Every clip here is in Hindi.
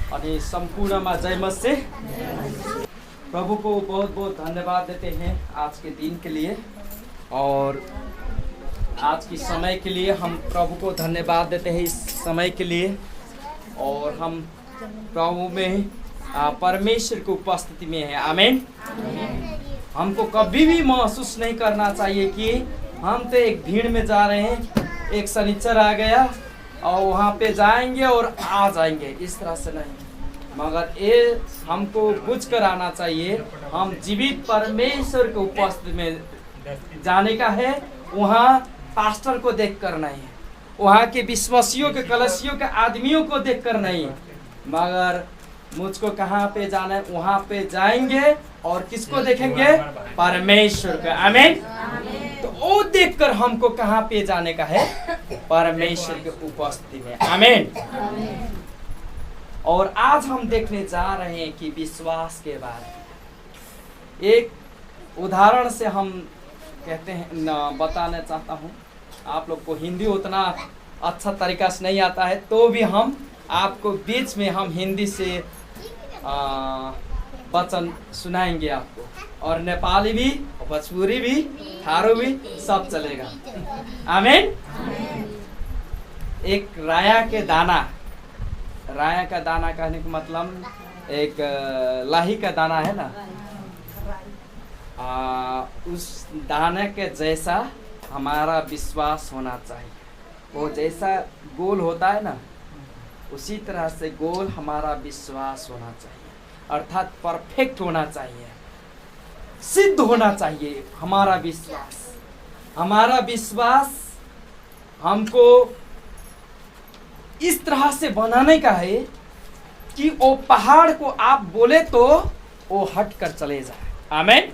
अनि सम्पूर्णमा जय मसीह। प्रभु को बहुत बहुत धन्यवाद देते हैं आज के दिन के लिए और आज की समय के लिए। हम प्रभु को धन्यवाद देते हैं इस समय के लिए और हम प्रभु में परमेश्वर की उपस्थिति में है। आमीन। हमको कभी भी महसूस नहीं करना चाहिए कि हम तो एक भीड़ में जा रहे हैं, एक शनिचर आ गया और वहाँ पे जाएंगे और आ जाएंगे, इस तरह से नहीं। मगर ये हमको बुझ कर आना चाहिए, हम जीवित परमेश्वर के उपस्थिति में जाने का है। वहाँ पास्टर को देख कर नहीं, वहाँ के विश्वासियों के कलसियों के आदमियों को देख कर नहीं, मगर मुझको कहाँ पे जाना है, वहाँ पे जाएंगे और किसको देखेंगे? परमेश्वर को। आमीन। तो वो देखकर हमको कहाँ पे जाने का है? परमेश्वर के उपस्थिति में। आमीन। और आज हम देखने जा रहे हैं कि विश्वास के बारे में एक उदाहरण से हम कहते हैं बताना चाहता हूँ। आप लोग को हिंदी उतना अच्छा तरीका से नहीं आता है, तो भी हम आपको बीच में हम हिंदी से वचन सुनाएंगे आपको, और नेपाली भी, भोजपुरी भी, थारू भी, सब चलेगा। आमीन। एक राया के दाना, राया का दाना कहने का मतलब एक लाही का दाना है ना, उस दाने के जैसा हमारा विश्वास होना चाहिए। वो जैसा गोल होता है ना, उसी तरह से गोल हमारा विश्वास होना चाहिए, अर्थात परफेक्ट होना चाहिए, सिद्ध होना चाहिए हमारा विश्वास। हमारा विश्वास हमको इस तरह से बनाने का है कि वो पहाड़ को आप बोले तो वो हट कर चले जाए। आमीन।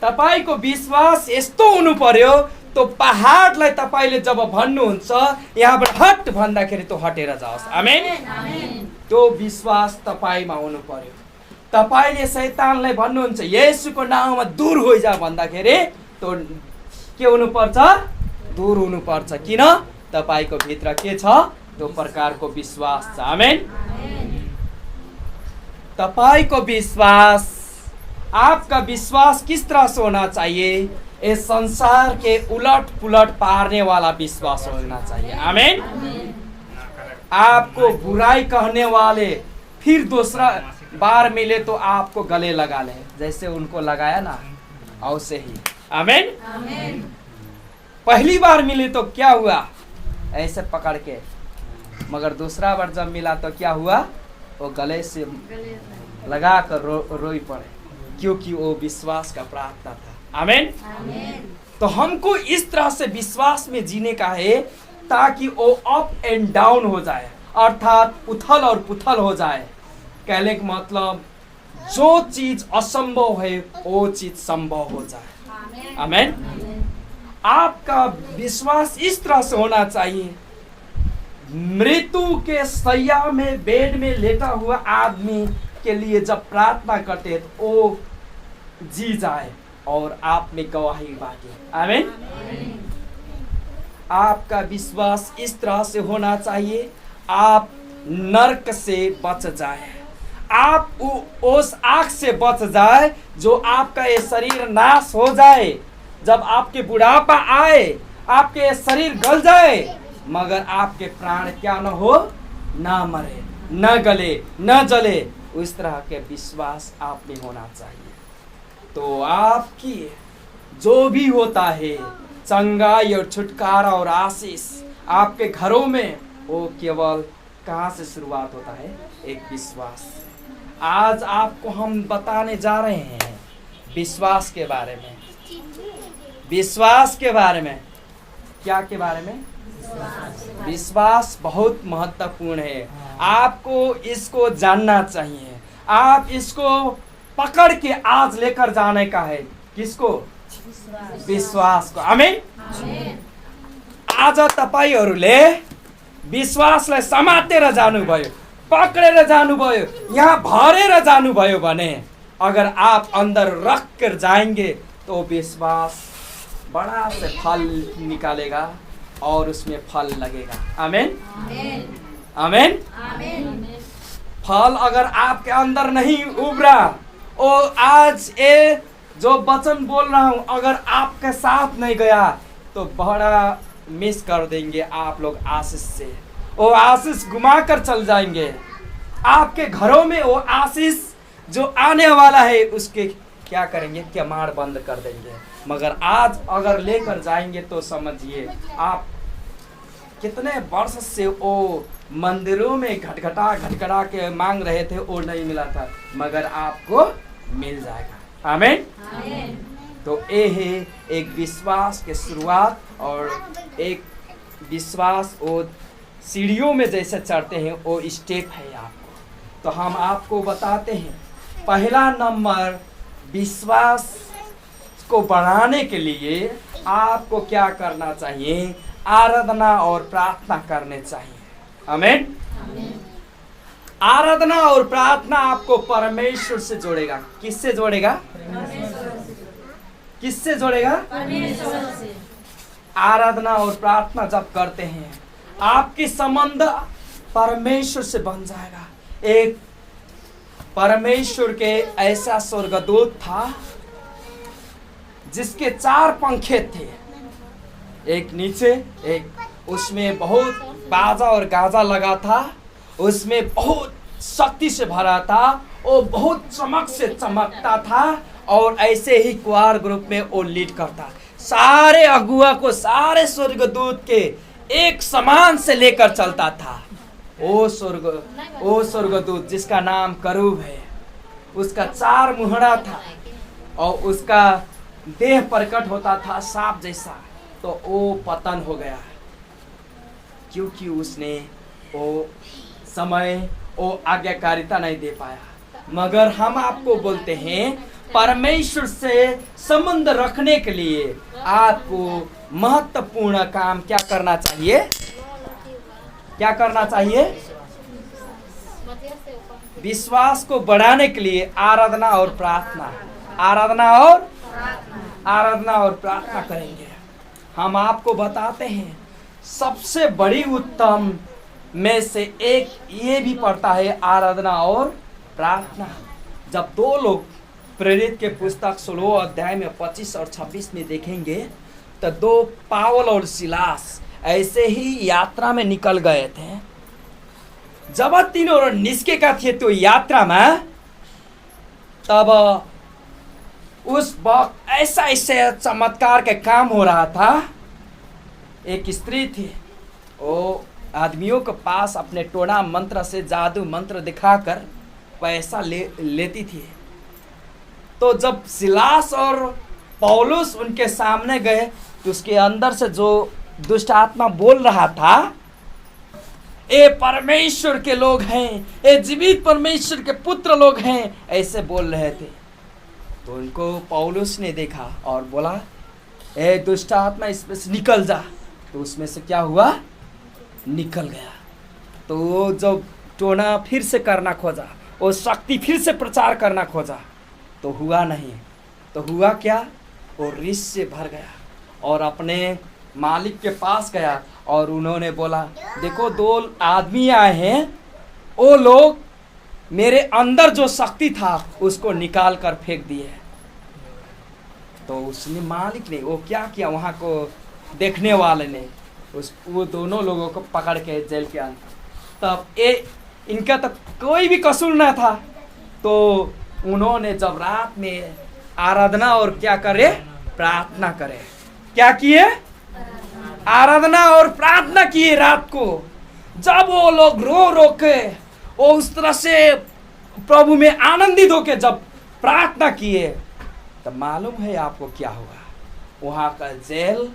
तपाईको विश्वास यस्तो हुनु पर्यो, तो पहाडलाई तपाईले जब भन्नुहुन्छ यहाँबाट हट भन्दाखेरि तो हटेर जाओस्। आमीन। तो विश्वास तपाईमा हुनु पर्यो। तपाईले शैतानलाई भन्नुहुन्छ येशूको नाममा दूर होइजा भन्दाखेरि तो के हुनु पर्छ? दूर हुनु पर्छ। किन? तपाईको भित्र के छ? त्यो प्रकारको विश्वास छ। आमीन। तपाईको विश्वास, आपका विश्वास किस तरह से होना चाहिए? इस संसार के उलट पुलट पारने वाला विश्वास होना चाहिए। आमीन। आपको बुराई कहने वाले फिर दूसरा बार मिले तो आपको गले लगा ले, जैसे उनको लगाया ना, वैसे ही। आमीन। पहली बार मिले तो क्या हुआ? ऐसे पकड़ के, मगर दूसरा बार जब मिला तो क्या हुआ? वो गले से लगा कर रोई पड़े, क्योंकि वो विश्वास का प्रार्थना था। आमीन। तो हमको इस तरह से विश्वास में जीने का है ताकि वो अप एंड डाउन हो जाए, अर्थात उथल और पुथल हो जाए। कहने का मतलब जो चीज असंभव है वो चीज संभव हो जाए। आमीन। आपका विश्वास इस तरह से होना चाहिए, मृत्यु के सैया में बेड में लेटा हुआ आदमी के लिए जब प्रार्थना करते हैं तो वो जी जाए और आप में गवाही बांटे। आमीन। आपका विश्वास इस तरह से होना चाहिए, आप नरक से बच जाए, आप उस आग से बच जाए जो आपका ये शरीर नाश हो जाए। जब आपके बुढ़ापा आए, आपके ये शरीर गल जाए, मगर आपके प्राण क्या न हो? ना मरे, न गले, न जले। उस तरह के विश्वास आप में होना चाहिए। तो आपकी जो भी होता है, चंगाई और छुटकारा और आशीष आपके घरों में, वो केवल कहाँ से शुरुआत होता है? एक विश्वास से। आज आपको हम बताने जा रहे हैं विश्वास के बारे में। विश्वास के बारे में। क्या के बारे में? विश्वास बहुत महत्वपूर्ण है, आपको इसको जानना चाहिए। आप इसको पकड़ के आज लेकर जाने का है। किसको? विश्वास को। आमीन। आज तपाईहरुले विश्वासलाई समातेर जानुभयो, पकड़ेर जानुभयो, यहाँ भरेर जानुभयो भने, अगर आप अंदर रख कर जाएंगे तो विश्वास बड़ा से फल निकालेगा और उसमें फल लगेगा। आमीन। आमीन। फल अगर आपके अंदर नहीं उभरा, और आज ये जो वचन बोल रहा हूं अगर आपके साथ नहीं गया तो बड़ा मिस कर देंगे आप लोग आशीष से। वो आशीष घुमा कर चल जाएंगे आपके घरों में। वो आशीष जो आने वाला है उसके क्या करेंगे, किवाड़ बंद कर देंगे। मगर आज अगर लेकर जाएंगे तो समझिए आप कितने वर्ष से वो मंदिरों में घटघटा के मांग रहे थे, वो नहीं मिला था, मगर आपको मिल जाएगा। आमीन। तो ये है एक विश्वास के शुरुआत, और एक विश्वास वो सीढ़ियों में जैसे चढ़ते हैं वो स्टेप है आपको। तो हम आपको बताते हैं, पहला नंबर विश्वास को बढ़ाने के लिए आपको क्या करना चाहिए, आराधना और प्रार्थना करने चाहिए। आमीन। आराधना और प्रार्थना आपको परमेश्वर से जोड़ेगा। किससे जोड़ेगा? किससे जोड़ेगा? परमेश्वर से। आराधना और प्रार्थना जब करते हैं आपकी संबंध परमेश्वर से बन जाएगा। एक परमेश्वर के ऐसा स्वर्गदूत था जिसके 4 पंखे थे, एक नीचे, एक उसमें बहुत बाजा और गाजा लगा था, उसमें बहुत शक्ति से भरा था, वो बहुत चमक से चमकता था, और ऐसे ही क्वार ग्रुप में वो लीड करता। सारे अगुआ को, सारे स्वर्गदूत के एक समान से लेकर चलता था। वो स्वर्गदूत जिसका नाम करूब है, उसका 4 मुहरा था और उसका देह प्रकट होता था सांप जैसा। तो वो पतन हो गया क्योंकि उसने वो समय वो आज्ञाकारिता नहीं दे पाया। मगर हम आपको बोलते हैं परमेश्वर से संबंध रखने के लिए आपको महत्वपूर्ण काम क्या करना चाहिए? क्या करना चाहिए? विश्वास को बढ़ाने के लिए आराधना और प्रार्थना, आराधना और प्रार्थना करेंगे। हम आपको बताते हैं सबसे बड़ी उत्तम में से एक ये भी पड़ता है आराधना और प्रार्थना। जब 2 लोग प्रेरित के पुस्तक 16 अध्याय में 25 और 26 में देखेंगे तो 2 पावल और सिलास ऐसे ही यात्रा में निकल गए थे। जब तीनों निष्के का थे तो यात्रा में, तब उस वक्त ऐसा चमत्कार के काम हो रहा था। एक स्त्री थी, वो आदमियों के पास अपने टोना मंत्र से जादू मंत्र दिखाकर पैसा लेती थी। तो जब सिलास और पौलुस उनके सामने गए तो उसके अंदर से जो दुष्ट आत्मा बोल रहा था, ये परमेश्वर के लोग हैं, ये जीवित परमेश्वर के पुत्र लोग हैं, ऐसे बोल रहे थे। तो उनको पौलुस ने देखा और बोला, ए दुष्ट आत्मा इसमें से निकल जा। तो उसमें से क्या हुआ? निकल गया। तो जब टोना फिर से करना खोजा, वो शक्ति फिर से प्रचार करना खोजा, तो हुआ नहीं। तो हुआ क्या? वो रिस से भर गया और अपने मालिक के पास गया और उन्होंने बोला, देखो 2 आदमी आए हैं, वो लोग मेरे अंदर जो शक्ति था उसको निकाल कर फेंक दिए। तो उसने मालिक ने वो क्या किया, वहाँ को देखने वाले ने वो दोनों लोगों को पकड़ के जेल के अंदर। तब इनका तो कोई भी कसूर ना था। तो उन्होंने जब रात में आराधना और क्या करे? प्रार्थना करे। क्या किए? आराधना और प्रार्थना किए रात को। जब वो लोग रो के वो उस तरह से प्रभु में आनंदित होके जब प्रार्थना किए, तब मालूम है आपको क्या हुआ? वहाँ का जेल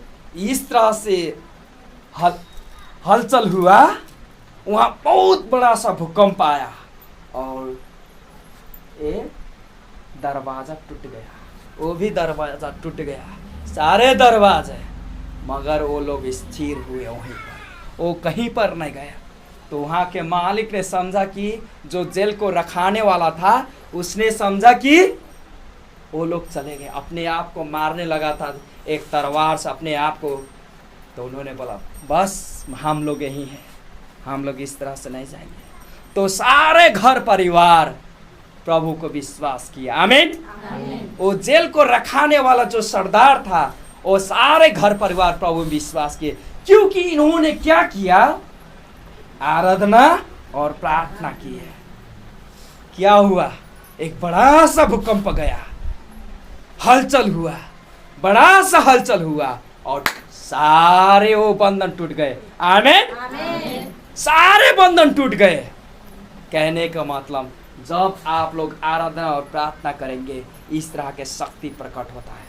इस तरह से हलचल हुआ, वहाँ बहुत बड़ा सा भूकंप आया और एक दरवाजा टूट गया। वो भी दरवाजा टूट गया, सारे दरवाजे, मगर वो लोग स्थिर हुए वहीं पर, वो कहीं पर नहीं गया। तो वहाँ के मालिक ने समझा कि जो जेल को रखाने वाला था उसने समझा कि वो लोग चले गए, अपने आप को मारने लगा था एक तलवार से अपने आप को। तो उन्होंने बोला, बस हम लोग यहीं हैं, हम लोग इस तरह से नहीं जाएंगे। तो सारे घर परिवार प्रभु को विश्वास किया। आमीन। वो जेल को रखाने वाला जो सरदार था, वो सारे घर परिवार प्रभु में विश्वास किए, क्योंकि इन्होंने क्या किया? आराधना और प्रार्थना की है। क्या हुआ? एक बड़ा सा भूकंप गया, हलचल हुआ, बड़ा सा हलचल हुआ और सारे वो बंधन टूट गए। आमीन। सारे बंधन टूट गए। कहने का मतलब, जब आप लोग आराधना और प्रार्थना करेंगे, इस तरह के शक्ति प्रकट होता है।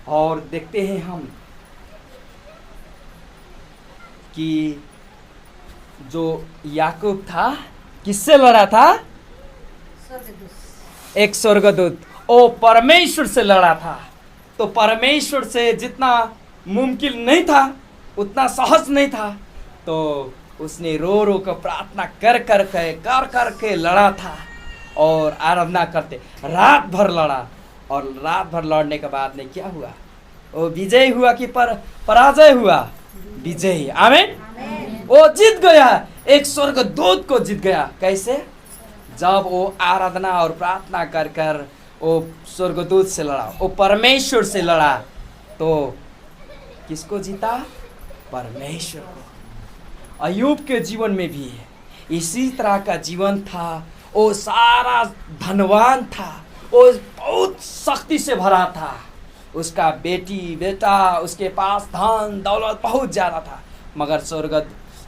और देखते हैं हम कि जो याकूब था, किससे लड़ा था? एक स्वर्गदूत, ओ परमेश्वर से लड़ा था। तो परमेश्वर से जितना मुमकिन नहीं था, उतना सहज नहीं था, तो उसने रो रो कर प्रार्थना कर के लड़ा था और आराधना करते रात भर लड़ा। और रात भर लड़ने के बाद में क्या हुआ? वो विजय हुआ कि पराजय हुआ? विजय। आमीन। वो जीत गया, एक स्वर्गदूत को जीत गया। कैसे? जब वो आराधना और प्रार्थना कर वो स्वर्गदूत से लड़ा, वो परमेश्वर से लड़ा, तो किसको जीता? परमेश्वर को। अय्यूब के जीवन में भी इसी तरह का जीवन था। वो सारा धनवान था, वो बहुत शक्ति से भरा था। उसका बेटा, उसके पास धन दौलत बहुत ज़्यादा था। मगर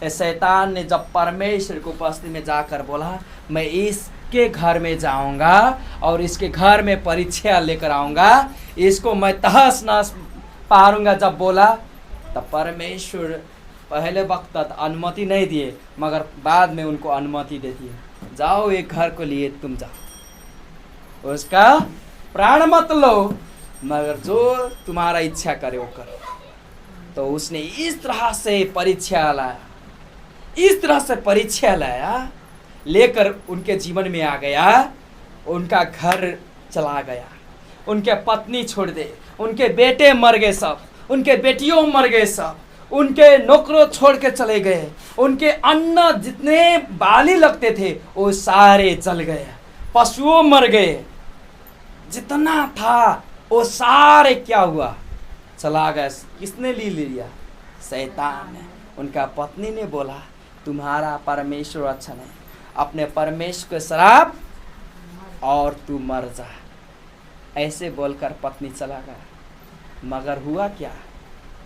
शैतान ने जब परमेश्वर को उपस्थिति में जाकर बोला, मैं इसके घर में जाऊंगा और इसके घर में परीक्षा लेकर आऊंगा, इसको मैं तहस नहस पारूंगा, जब बोला, तब परमेश्वर पहले वक्त तक अनुमति नहीं दिए, मगर बाद में उनको अनुमति दे दिए। जाओ, एक घर को लिए तुम जाओ, उसका प्राण मत लो, मगर जो तुम्हारा इच्छा करे वो करो। तो उसने इस तरह से परीक्षा लाया, इस तरह से परीक्षा लाया, लेकर उनके जीवन में आ गया। उनका घर चला गया, उनके पत्नी छोड़ दे, उनके बेटे मर गए सब, उनके बेटियों मर गए सब, उनके नौकरों छोड़ के चले गए, उनके अन्न जितने बाली लगते थे वो सारे जल गए, पशुओं मर गए, जितना था वो सारे क्या हुआ? चला गया। किसने ले लिया? शैतान ने। उनका पत्नी ने बोला, तुम्हारा परमेश्वर अच्छा नहीं, अपने परमेश्वर को श्राप और तू मर जा। ऐसे बोलकर पत्नी चला गया। मगर हुआ क्या?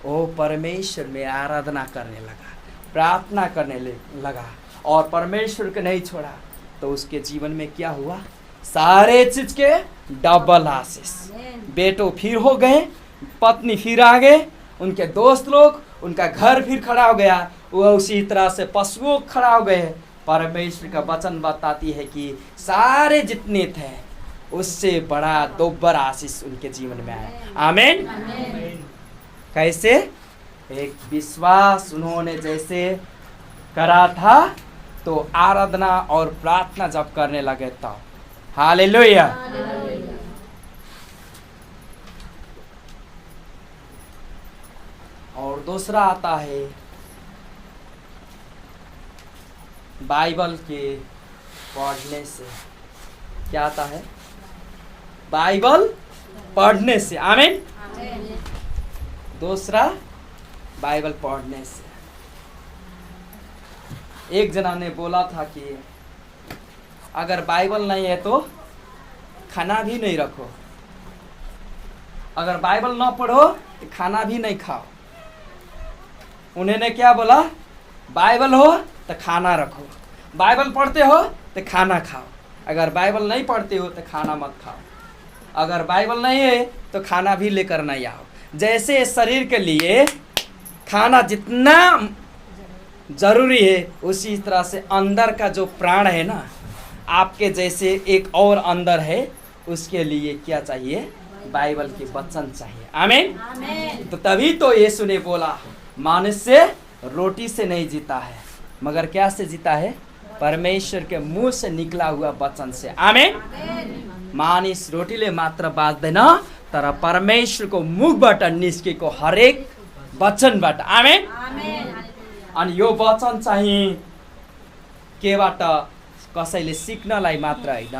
वो परमेश्वर में आराधना करने लगा, प्रार्थना करने लगा और परमेश्वर को नहीं छोड़ा। तो उसके जीवन में क्या हुआ? सारे चीज के डबल आशीष। बेटो फिर हो गए, पत्नी फिर आ गए, उनके दोस्त लोग, उनका घर फिर खड़ा हो गया, वो उसी तरह से पशुओं खड़ा हो गए। परमेश्वर का वचन बताती है कि सारे जितने थे उससे बड़ा दोबारा आशीष उनके जीवन में आया। आमीन। कैसे? एक विश्वास उन्होंने जैसे करा था, तो आराधना और प्रार्थना जब करने लगे तब। हालेलुया। और दूसरा आता है बाइबल के पढ़ने से। क्या आता है? बाइबल पढ़ने से। आमीन। दूसरा बाइबल पढ़ने से। एक जना ने बोला था कि अगर बाइबल नहीं है तो खाना भी नहीं रखो, अगर बाइबल ना पढ़ो तो खाना भी नहीं खाओ। उन्होंने क्या बोला? बाइबल हो तो खाना रखो, बाइबल पढ़ते हो तो खाना खाओ, अगर बाइबल नहीं पढ़ते हो तो खाना मत खाओ, अगर बाइबल नहीं है तो खाना भी लेकर नहीं आओ। जैसे शरीर के लिए खाना जितना जरूरी है, उसी तरह से अंदर का जो प्राण है ना, आपके जैसे एक और अंदर है, उसके लिए क्या चाहिए? बाइबल के वचन चाहिए। आमीन। तो तभी तो यीशु ने बोला, मनुष्य रोटी से नहीं जीता है, मगर क्या से जीता है? परमेश्वर के मुंह से निकला हुआ वचन से। आमीन। मानिस रोटीले मात्र बाँच्दैन, तर परमेश्वरको मुखबाट निस्केको हरेक वचनबाट। आमीन। अनि यो वचन चाहिँ केबाट? कसैले सिक्नलाई मात्र होइन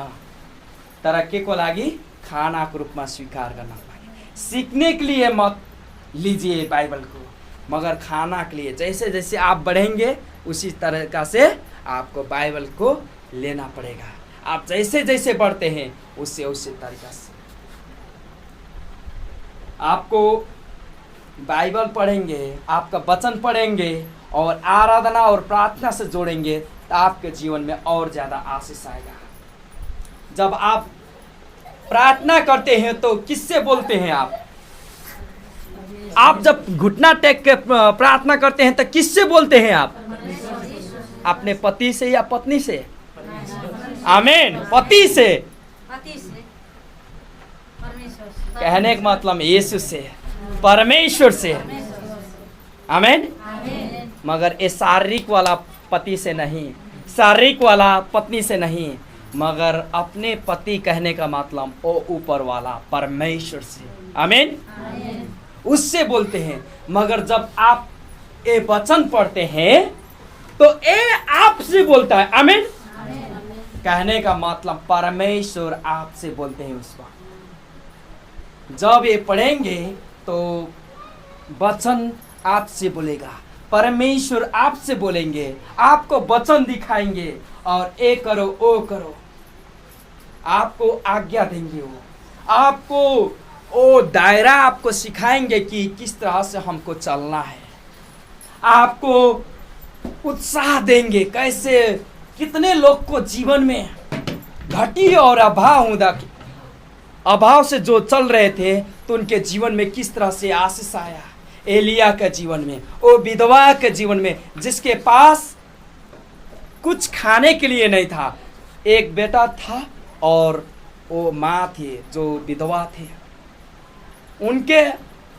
तर के को लागि खानाको रूपमा स्वीकार गर्नको लागि। सीखने के लिए मत लीजिए बाइबल को, मगर खाना के लिए जैसे जैसे आप बढ़ेंगे उसी तरीका से आपको बाइबल को लेना पड़ेगा। आप जैसे जैसे बढ़ते हैं उससे उसी तरीका से आपको बाइबल पढ़ेंगे, आपका वचन पढ़ेंगे और आराधना और प्रार्थना से जोड़ेंगे तो आपके जीवन में और ज़्यादा आशीष आएगा। जब आप प्रार्थना करते हैं तो किससे बोलते हैं आप जब घुटना टेक के प्रार्थना करते हैं तो किससे बोलते हैं आप? अपने पति से या पत्नी से? आमीन। पति से, कहने का मतलब यीशु से, परमेश्वर से। आमीन। मगर ये शारीरिक वाला पति से नहीं, शारीरिक वाला पत्नी से नहीं, मगर अपने पति कहने का मतलब वो ऊपर वाला परमेश्वर से। आमीन। उससे बोलते हैं। मगर जब आप ये वचन पढ़ते हैं तो ये आपसे बोलता है। आमीन। कहने का मतलब परमेश्वर आपसे बोलते हैं उस वक्त। जब ये पढ़ेंगे तो वचन आपसे बोलेगा, परमेश्वर आपसे बोलेंगे, आपको वचन दिखाएंगे और ये करो वो करो, आपको आज्ञा देंगे। वो आपको वो दायरा आपको सिखाएंगे कि किस तरह से हमको चलना है। आपको उत्साह देंगे कैसे, कितने लोग को जीवन में घटी और अभाव से जो चल रहे थे तो उनके जीवन में किस तरह से आशीष आया। एलिया के जीवन में, वो विधवा के जीवन में जिसके पास कुछ खाने के लिए नहीं था, एक बेटा था और वो माँ थी जो विधवा थे। उनके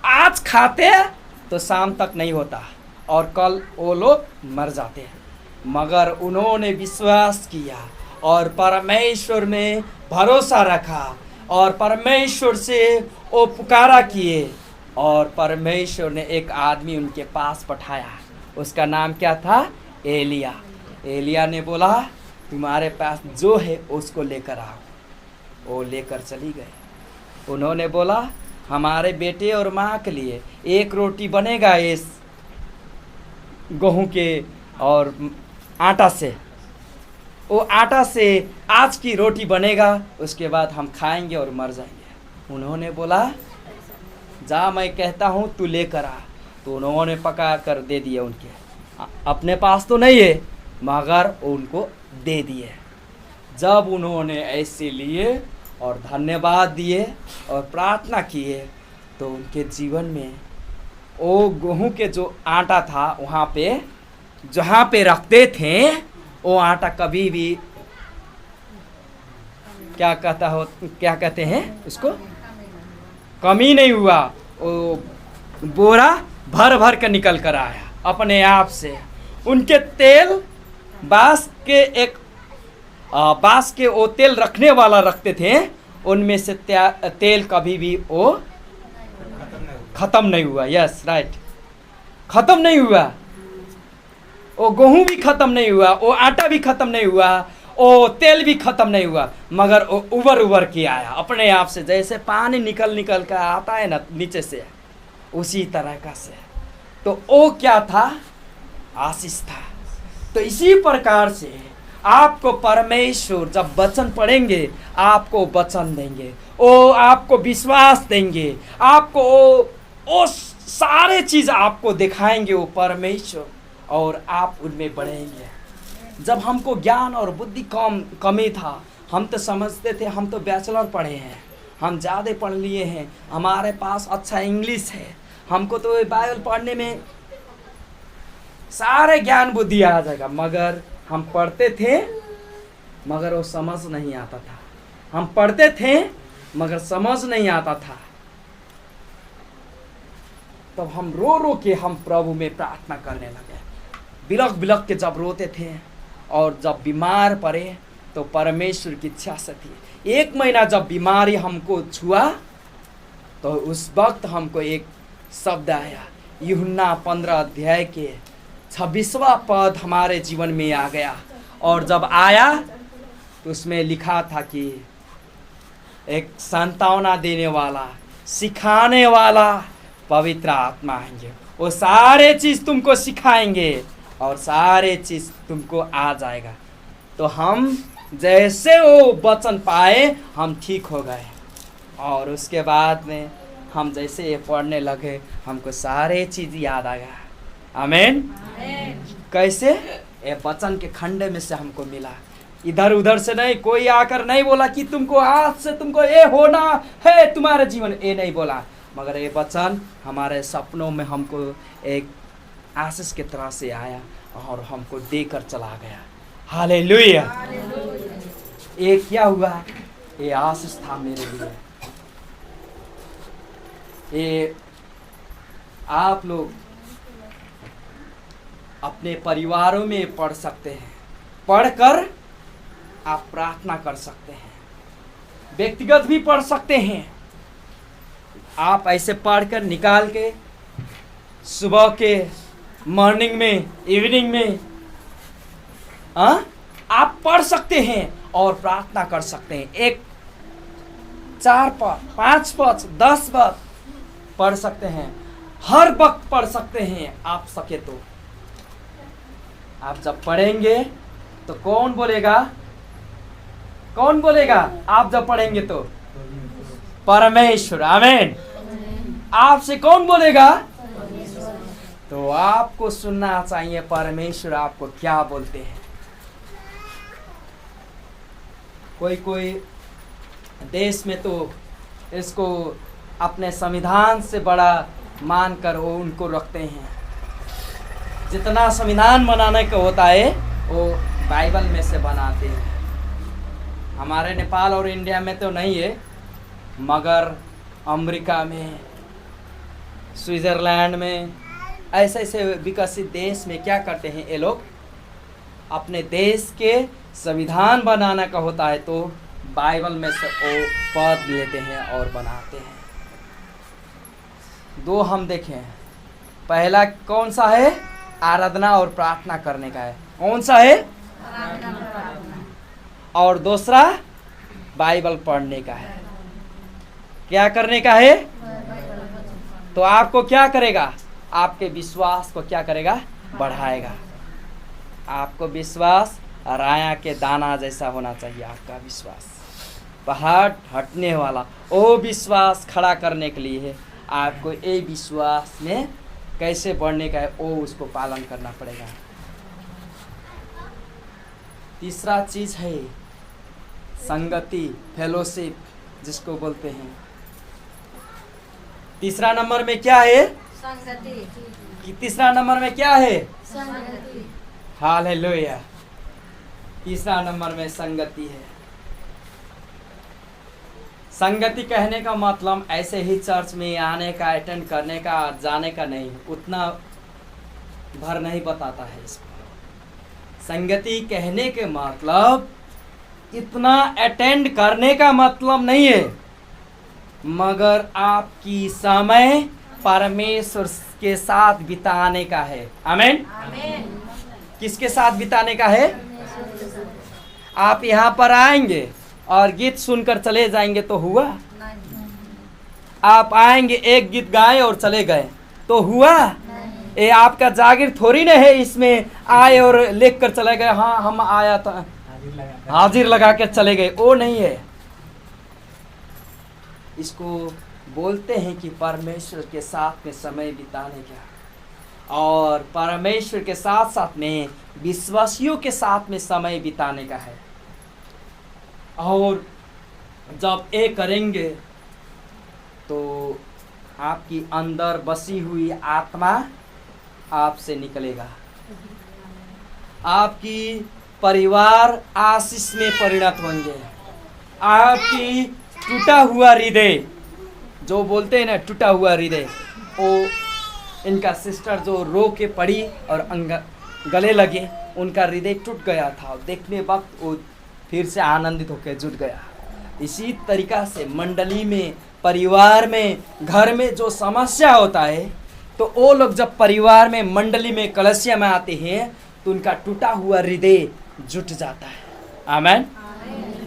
आज खाते तो शाम तक नहीं होता और कल वो लोग मर जाते, मगर उन्होंने विश्वास किया और परमेश्वर में भरोसा रखा और परमेश्वर से वो पुकारा किए और परमेश्वर ने एक आदमी उनके पास पठाया। उसका नाम क्या था? एलिया। एलिया ने बोला तुम्हारे पास जो है उसको लेकर आओ। वो लेकर चली गए। उन्होंने बोला हमारे बेटे और माँ के लिए एक रोटी बनेगा इस गेहूं के और आटा से, वो आटा से आज की रोटी बनेगा, उसके बाद हम खाएंगे और मर जाएंगे। उन्होंने बोला जा मैं कहता हूँ तू लेकर आ। तो उन्होंने पका कर दे दिए। उनके अपने पास तो नहीं है मगर उनको दे दिए। जब उन्होंने ऐसे लिए और धन्यवाद दिए और प्रार्थना किए तो उनके जीवन में वो गेहूं के जो आटा था वहाँ पे जहाँ पे रखते थे वो आटा कभी भी क्या कहते हैं उसको, कमी नहीं हुआ। वो बोरा भर भर के निकल कर आया अपने आप से। उनके तेल बांस के वो तेल रखने वाला रखते थे, उनमें से तेल कभी भी वो खत्म नहीं हुआ। यस राइट, खत्म नहीं हुआ। वो गेहूं भी खत्म नहीं हुआ, वो आटा भी खत्म नहीं हुआ, वो तेल भी खत्म नहीं हुआ, मगर वो उबर के आया अपने आप से। जैसे पानी निकल कर आता है ना नीचे से, उसी तरह का से। तो वो क्या था? आशीष था। तो इसी प्रकार से आपको परमेश्वर जब वचन पढ़ेंगे आपको वचन देंगे, वो आपको विश्वास देंगे, आपको वो सारे चीज़ आपको दिखाएंगे वो परमेश्वर, और आप उनमें बढ़ेंगे। जब हमको ज्ञान और बुद्धि कमी था, हम तो समझते थे हम तो बैचलर पढ़े हैं, हम ज़्यादा पढ़ लिए हैं, हमारे पास अच्छा इंग्लिश है, हमको तो बाइबल पढ़ने में सारे ज्ञान बुद्धि आ जाएगा। मगर हम पढ़ते थे मगर वो समझ नहीं आता था। हम पढ़ते थे मगर समझ नहीं आता था। तब हम रो के हम प्रभु में प्रार्थना करने लगे। बिलख के जब रोते थे और जब बीमार पड़े तो परमेश्वर की इच्छा से थी। 1 महीना जब बीमारी हमको छुआ तो उस वक्त हमको एक शब्द आया, यूहन्ना 15 अध्याय के 26वां पद हमारे जीवन में आ गया। और जब आया तो उसमें लिखा था कि एक सांत्वना देने वाला, सिखाने वाला पवित्र आत्मा आएंगे। वो सारे चीज तुमको सिखाएंगे और सारे चीज तुमको आ जाएगा। तो हम जैसे वो वचन पाए हम ठीक हो गए, और उसके बाद में हम जैसे ये पढ़ने लगे हमको सारे चीज याद आ गया। आमीन। कैसे? ये वचन के खंड में से हमको मिला, इधर उधर से नहीं। कोई आकर नहीं बोला कि तुमको आज से तुमको ये होना है तुम्हारे जीवन, ये नहीं बोला, मगर ये वचन हमारे सपनों में हमको एक आशीष की तरह से आया और हमको देकर चला गया। हालेलुया। ये क्या हुआ? ये आशीष था मेरे लिए। ये आप लोग अपने परिवारों में पढ़ सकते हैं, पढ़कर आप प्रार्थना कर सकते हैं, व्यक्तिगत भी पढ़ सकते हैं। आप ऐसे पढ़कर निकाल के सुबह के मॉर्निंग में, इवनिंग में आप पढ़ सकते हैं और प्रार्थना कर सकते हैं। एक 4 पद, 5 पद, 10 पद पढ़ सकते हैं, हर वक्त पढ़ सकते हैं आप सके तो। आप जब पढ़ेंगे तो कौन बोलेगा? कौन बोलेगा? आप जब पढ़ेंगे तो परमेश्वर। आमीन। आपसे कौन बोलेगा? तो आपको सुनना चाहिए परमेश्वर आपको क्या बोलते हैं। कोई कोई देश में तो इसको अपने संविधान से बड़ा मानकर वो उनको रखते हैं। जितना संविधान बनाने का होता है वो बाइबल में से बनाते हैं। हमारे नेपाल और इंडिया में तो नहीं है, मगर अमेरिका में, स्विट्जरलैंड में, ऐसे ऐसे विकसित देश में क्या करते हैं ये लोग? अपने देश के संविधान बनाने का होता है तो बाइबल में से वो पद लेते हैं और बनाते हैं। 2 हम देखें। पहला कौन सा है? आराधना और प्रार्थना करने का है। कौन सा है? और दूसरा बाइबल पढ़ने का है। क्या करने का है? तो आपको क्या करेगा? आपके विश्वास को क्या करेगा? बढ़ाएगा। आपको विश्वास राया के दाना जैसा होना चाहिए। आपका विश्वास पहाड़ हटने वाला, वो विश्वास खड़ा करने के लिए है। आपको ये विश्वास में कैसे बढ़ने का है वो उसको पालन करना पड़ेगा। तीसरा चीज है संगति, फेलोशिप जिसको बोलते हैं। तीसरा नंबर में क्या है? संगति। तीसरा नंबर में क्या है? संगति। हालेलुया। तीसरा नंबर में संगति है। संगति कहने का मतलब ऐसे ही चर्च में आने का, अटेंड करने का, जाने का नहीं, उतना भर नहीं बताता है इसको। संगति कहने के मतलब इतना अटेंड करने का मतलब नहीं है, मगर आपकी समय परमेश्वर के साथ बिताने का है। आमीन। किसके साथ बिताने का है? आप यहाँ पर आएंगे और गीत सुनकर चले जाएंगे तो हुआ? आप आएंगे, एक गीत गाए और चले गए तो हुआ? ये आपका जागीर थोड़ी ना है इसमें आए और लेख कर चले गए, हाँ हम आया था, हाजिर लगा कर चले गए, वो नहीं है। इसको बोलते हैं कि परमेश्वर के साथ में समय बिताने का, और परमेश्वर के साथ साथ में विश्वासियों के साथ में समय बिताने का है। और जब ये करेंगे तो आपकी अंदर बसी हुई आत्मा आपसे निकलेगा, आपकी परिवार आशीष में परिणत होंगे, आपकी टूटा हुआ हृदय, जो बोलते हैं ना टूटा हुआ हृदय, वो इनका सिस्टर जो रो के पड़ी और गले लगे, उनका हृदय टूट गया था, देखने वक्त वो फिर से आनंदित होकर जुट गया। इसी तरीका से मंडली में, परिवार में, घर में जो समस्या होता है तो वो लोग जब परिवार में, मंडली में, कलसिया में आते हैं तो उनका टूटा हुआ हृदय जुट जाता है। आमीन।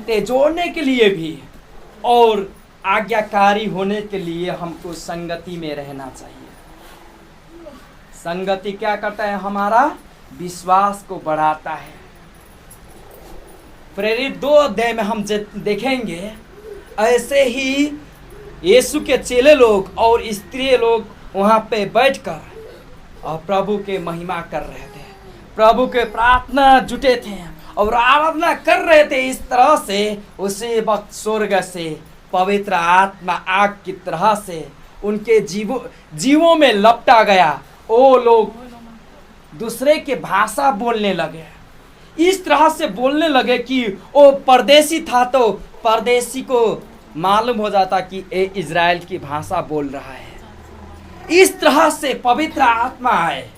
नाते जोड़ने के लिए भी और आज्ञाकारी होने के लिए हमको संगति में रहना चाहिए। संगति क्या करता है? हमारा विश्वास को बढ़ाता है। प्रेरित 2 अध्याय में हम देखेंगे ऐसे ही यीशु के चेले लोग और स्त्री लोग वहाँ पे बैठकर और प्रभु के महिमा कर रहे थे, प्रभु के प्रार्थना जुटे थे और आराधना कर रहे थे। इस तरह से उसी वक्त स्वर्ग से पवित्र आत्मा आग की तरह से उनके जीवों में लपटा गया। वो लोग दूसरे के भाषा बोलने लगे, इस तरह से बोलने लगे कि वो परदेसी था तो परदेसी को मालूम हो जाता कि ये इज़राइल की भाषा बोल रहा है। इस तरह से पवित्र आत्मा आए।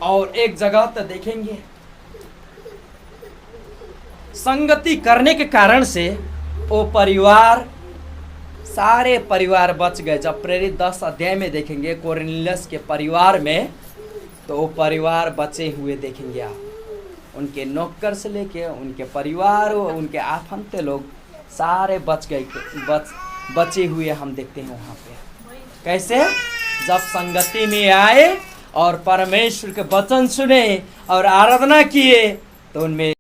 और एक जगह तो देखेंगे संगति करने के कारण से वो परिवार, सारे परिवार बच गए। जब प्रेरित 10 अध्याय में देखेंगे कोर्नेलियस के परिवार में, तो वो परिवार बचे हुए देखेंगे आप। उनके नौकर से लेके उनके परिवार, उनके आफंते लोग सारे बच गए, बचे हुए हम देखते हैं वहाँ पे। कैसे? जब संगति में आए और परमेश्वर के वचन सुने और आराधना किए तो उनमें